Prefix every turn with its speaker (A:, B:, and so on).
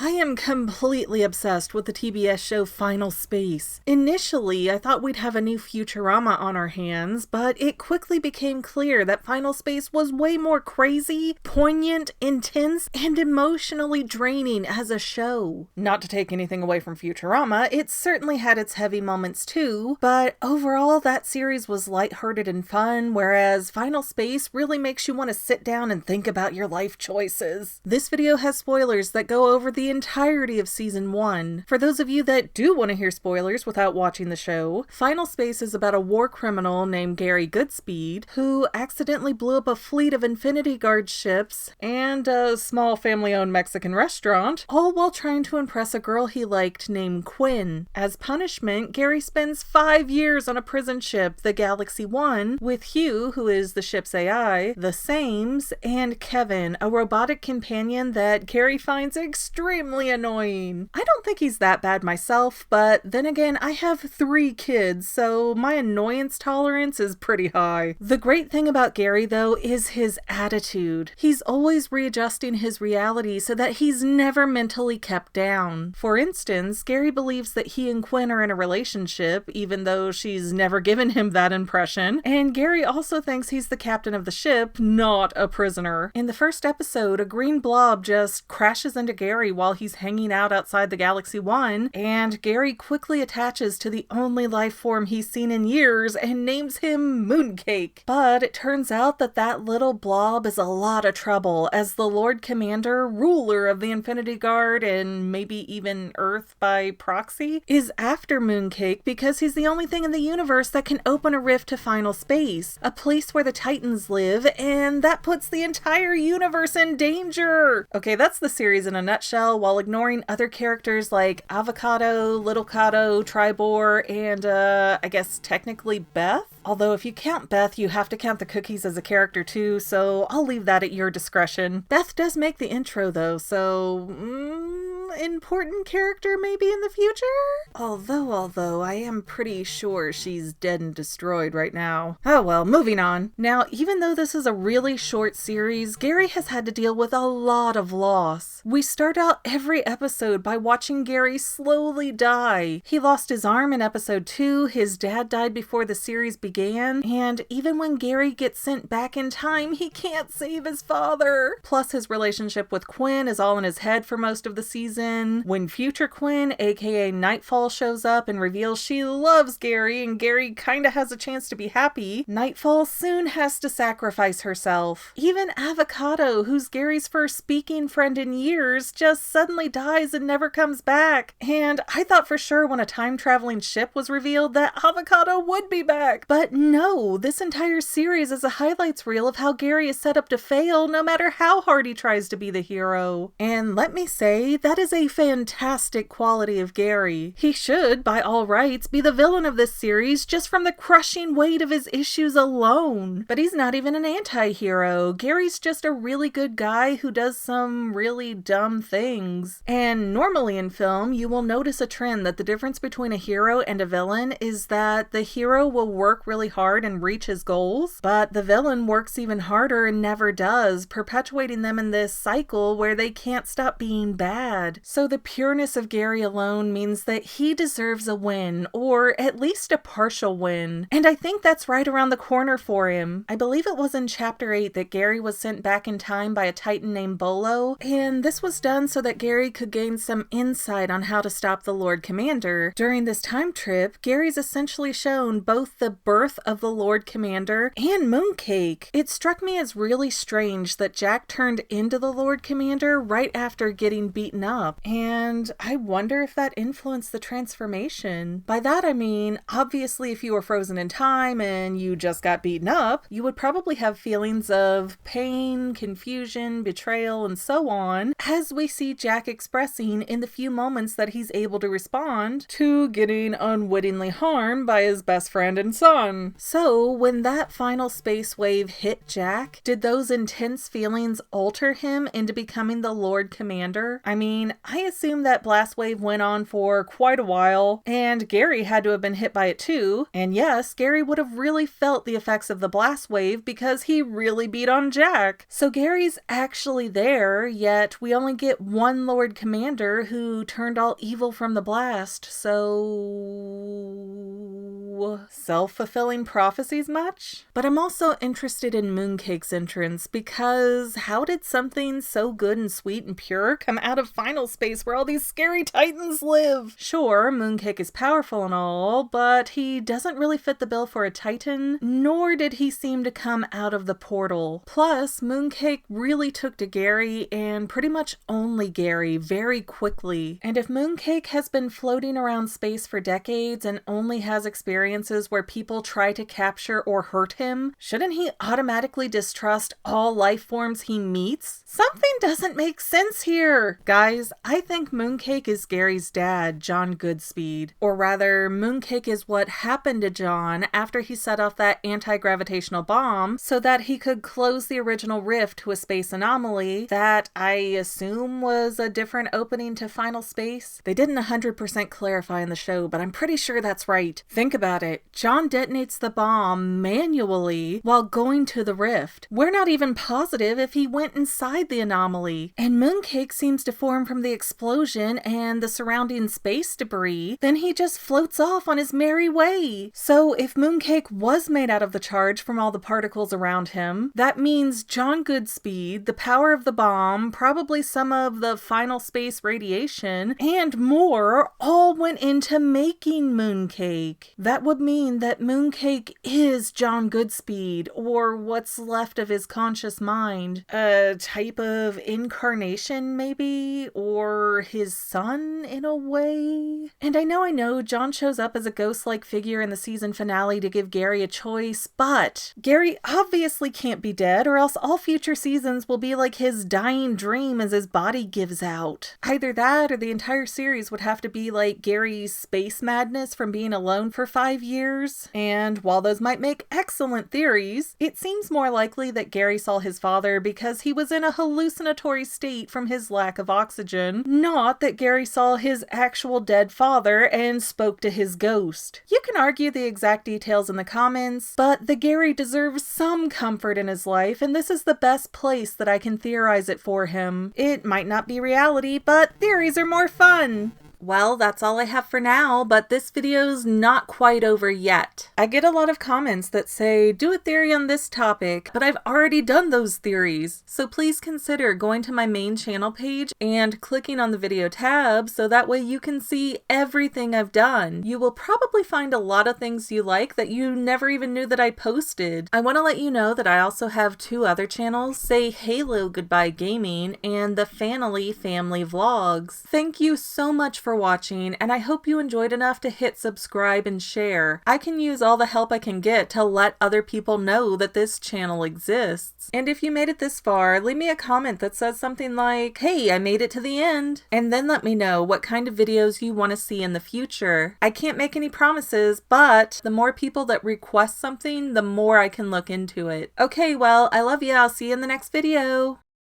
A: I am completely obsessed with the TBS show Final Space. Initially, I thought we'd have a new Futurama on our hands, but it quickly became clear that Final Space was way more crazy, poignant, intense, and emotionally draining as a show. Not to take anything away from Futurama, it certainly had its heavy moments too, but overall that series was lighthearted and fun, whereas Final Space really makes you want to sit down and think about your life choices. This video has spoilers that go over the entirety of season 1. For those of you that do want to hear spoilers without watching the show, Final Space is about a war criminal named Gary Goodspeed who accidentally blew up a fleet of Infinity Guard ships and a small family-owned Mexican restaurant, all while trying to impress a girl he liked named Quinn. As punishment, Gary spends 5 years on a prison ship, the Galaxy 1, with Hugh, who is the ship's AI, the Sames, and Kevin, a robotic companion that Gary finds extremely annoying. I don't think he's that bad myself, but then again, I have 3 kids, so my annoyance tolerance is pretty high. The great thing about Gary, though, is his attitude. He's always readjusting his reality so that he's never mentally kept down. For instance, Gary believes that he and Quinn are in a relationship, even though she's never given him that impression, and Gary also thinks he's the captain of the ship, not a prisoner. In the first episode, a green blob just crashes into Gary while he's hanging out outside the Galaxy 1, and Gary quickly attaches to the only life form he's seen in years and names him Mooncake. But it turns out that that little blob is a lot of trouble as the Lord Commander, ruler of the Infinity Guard and maybe even Earth by proxy, is after Mooncake because he's the only thing in the universe that can open a rift to Final Space, a place where the Titans live, and that puts the entire universe in danger. Okay, that's the series in a nutshell, while ignoring other characters like Avocado, Little Cato, Tribor, and I guess technically Beth? Although if you count Beth, you have to count the cookies as a character too, so I'll leave that at your discretion. Beth does make the intro though, so important character maybe in the future? Although I am pretty sure she's dead and destroyed right now. Oh well, moving on. Now, even though this is a really short series, Gary has had to deal with a lot of loss. We start out every episode by watching Gary slowly die. He lost his arm in episode 2, his dad died before the series began, and even when Gary gets sent back in time, he can't save his father. Plus, his relationship with Quinn is all in his head for most of the season. When future Quinn, aka Nightfall, shows up and reveals she loves Gary and Gary kinda has a chance to be happy, Nightfall soon has to sacrifice herself. Even Avocado, who's Gary's first speaking friend in years, just suddenly dies and never comes back. And I thought for sure when a time-traveling ship was revealed that Avocado would be back. But no, this entire series is a highlights reel of how Gary is set up to fail no matter how hard he tries to be the hero. And let me say, that is a fantastic quality of Gary. He should, by all rights, be the villain of this series just from the crushing weight of his issues alone. But he's not even an anti-hero. Gary's just a really good guy who does some really dumb things. And normally in film, you will notice a trend that the difference between a hero and a villain is that the hero will work really hard and reach his goals, but the villain works even harder and never does, perpetuating them in this cycle where they can't stop being bad. So the pureness of Gary alone means that he deserves a win, or at least a partial win. And I think that's right around the corner for him. I believe it was in chapter 8 that Gary was sent back in time by a Titan named Bolo, and this was done so that Gary could gain some insight on how to stop the Lord Commander. During this time trip, Gary's essentially shown both the birth of the Lord Commander and Mooncake. It struck me as really strange that Jack turned into the Lord Commander right after getting beaten up. And I wonder if that influenced the transformation. By that I mean, obviously if you were frozen in time and you just got beaten up, you would probably have feelings of pain, confusion, betrayal, and so on, as we see Jack expressing in the few moments that he's able to respond to getting unwittingly harmed by his best friend and son. So when that final space wave hit Jack, did those intense feelings alter him into becoming the Lord Commander? I mean, mean, I assume that blast wave went on for quite a while, and Gary had to have been hit by it too. And yes, Gary would have really felt the effects of the blast wave because he really beat on Jack. So Gary's actually there, yet we only get one Lord Commander who turned all evil from the blast, so... self-fulfilling prophecies much? But I'm also interested in Mooncake's entrance because how did something so good and sweet and pure come out of Final Space where all these scary titans live? Sure, Mooncake is powerful and all, but he doesn't really fit the bill for a titan, nor did he seem to come out of the portal. Plus, Mooncake really took to Gary, and pretty much only Gary, very quickly. And if Mooncake has been floating around space for decades and only has experiences where people try to capture or hurt him, shouldn't he automatically distrust all life forms he meets? Something doesn't make sense here! Guys, I think Mooncake is Gary's dad, John Goodspeed. Or rather, Mooncake is what happened to John after he set off that anti-gravitational bomb so that he could close the original rift to a space anomaly that I assume was a different opening to Final Space. They didn't 100% clarify in the show, but I'm pretty sure that's right. Think about it. John detonates the bomb manually while going to the rift. We're not even positive if he went inside the anomaly. And Mooncake seems to form from the explosion and the surrounding space debris. Then he just floats off on his merry way. So if Mooncake was made out of the charge from all the particles around him, that means John Goodspeed, the power of the bomb, probably some of the Final Space radiation, and more all went into making Mooncake. That would mean that Mooncake is John Goodspeed, or what's left of his conscious mind. A type of incarnation, maybe? Or his son, in a way? And I know, John shows up as a ghost-like figure in the season finale to give Gary a choice, but Gary obviously can't be dead, or else all future seasons will be like his dying dream as his body gives out. Either that, or the entire series would have to be like Gary's space madness from being alone for 5 years. And while those might make excellent theories, it seems more likely that Gary saw his father because he was in a hallucinatory state from his lack of oxygen, not that Gary saw his actual dead father and spoke to his ghost. You can argue the exact details in the comments, but the Gary deserves some comfort in his life, and this is the best place that I can theorize it for him. It might not be reality, but theories are more fun. Well, that's all I have for now, but this video's not quite over yet. I get a lot of comments that say, do a theory on this topic, but I've already done those theories. So please consider going to my main channel page and clicking on the video tab so that way you can see everything I've done. You will probably find a lot of things you like that you never even knew that I posted. I want to let you know that I also have 2 other channels, Say Halo Goodbye Gaming and the Fanily Family Vlogs. Thank you so much for watching, and I hope you enjoyed enough to hit subscribe and share. I can use all the help I can get to let other people know that this channel exists. And if you made it this far, leave me a comment that says something like, hey, I made it to the end, and then let me know what kind of videos you want to see in the future. I can't make any promises, but the more people that request something, the more I can look into it. Okay, well, I love you. I'll see you in the next video.